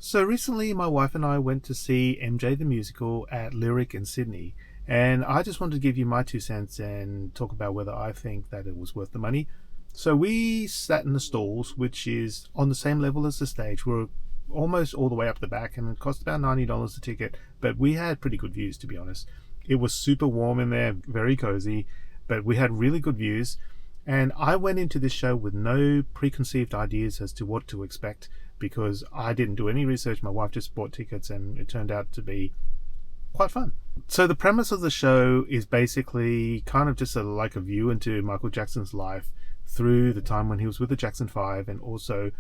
So recently my wife and I went to see MJ the Musical at Lyric in Sydney, and I just wanted to give you my 2 cents and talk about whether I think that it was worth the money. So we sat in the stalls, which is on the same level as the stage. We're almost all the way up the back, and it cost about $90 a ticket, but we had pretty good views, to be honest. It was super warm in there, very cozy, but we had really good views. And I went into this show with no preconceived ideas as to what to expect because I didn't do any research. My wife just bought tickets and it turned out to be quite fun. So the premise of the show is basically kind of just like a view into Michael Jackson's life through the time when he was with the Jackson 5, and also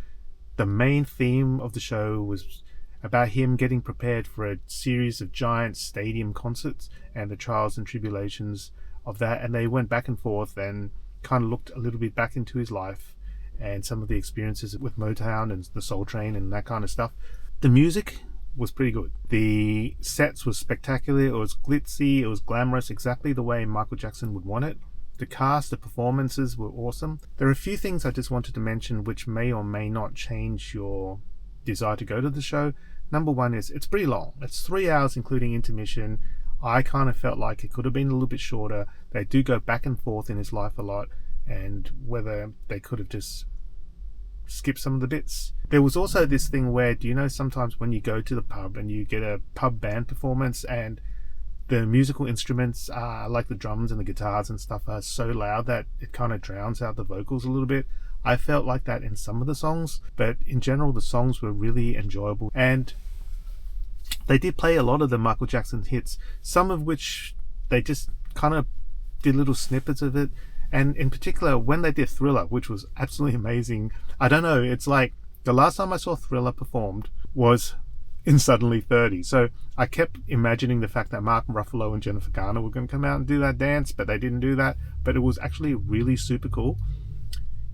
the main theme of the show was about him getting prepared for a series of giant stadium concerts and the trials and tribulations of that. And they went back and forth and kind of looked a little bit back into his life and some of the experiences with Motown and the Soul Train and that kind of stuff. The music was pretty good. The sets were spectacular. It was glitzy. It was glamorous, exactly the way Michael Jackson would want it. The cast, the performances were awesome. There are a few things I just wanted to mention which may or may not change your desire to go to the show. Number one is it's pretty long. It's 3 hours including intermission. I kind of felt like it could have been a little bit shorter. They do go back and forth in his life a lot, and whether they could have just skipped some of the bits. There was also this thing where, do you know, sometimes when you go to the pub and you get a pub band performance and the musical instruments, like the drums and the guitars and stuff, are so loud that it kind of drowns out the vocals a little bit. I felt like that in some of the songs, but in general the songs were really enjoyable, and they did play a lot of the Michael Jackson hits, some of which they just kind of did little snippets of it. And in particular, when they did Thriller, which was absolutely amazing. I don't know, it's like the last time I saw Thriller performed was in Suddenly 30. So I kept imagining the fact that Mark Ruffalo and Jennifer Garner were going to come out and do that dance, but they didn't do that. But it was actually really super cool.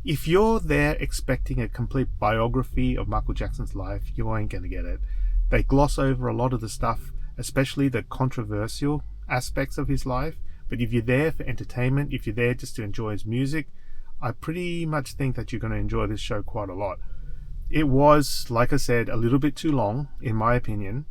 If you're there expecting a complete biography of Michael Jackson's life, you ain't going to get it. They gloss over a lot of the stuff, especially the controversial aspects of his life. But if you're there for entertainment, if you're there just to enjoy his music, I pretty much think that you're going to enjoy this show quite a lot. It was, like I said, a little bit too long, in my opinion.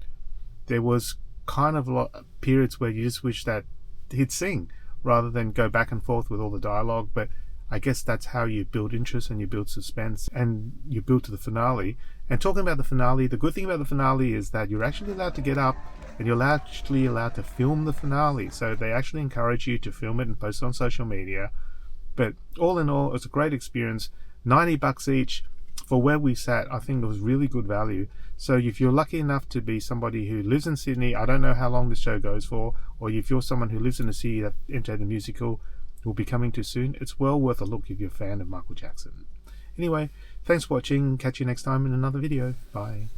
There was kind of a lot of periods where you just wish that he'd sing rather than go back and forth with all the dialogue. But I guess that's how you build interest and you build suspense and you build to the finale. And talking about the finale, the good thing about the finale is that you're actually allowed to get up and you're actually allowed to film the finale. So they actually encourage you to film it and post it on social media. But all in all, it was a great experience. $90 each. For where we sat, I think it was really good value. So if you're lucky enough to be somebody who lives in Sydney, I don't know how long the show goes for, or if you're someone who lives in a city that MJ the Musical will be coming to soon, it's well worth a look if you're a fan of Michael Jackson. Anyway, thanks for watching. Catch you next time in another video. Bye.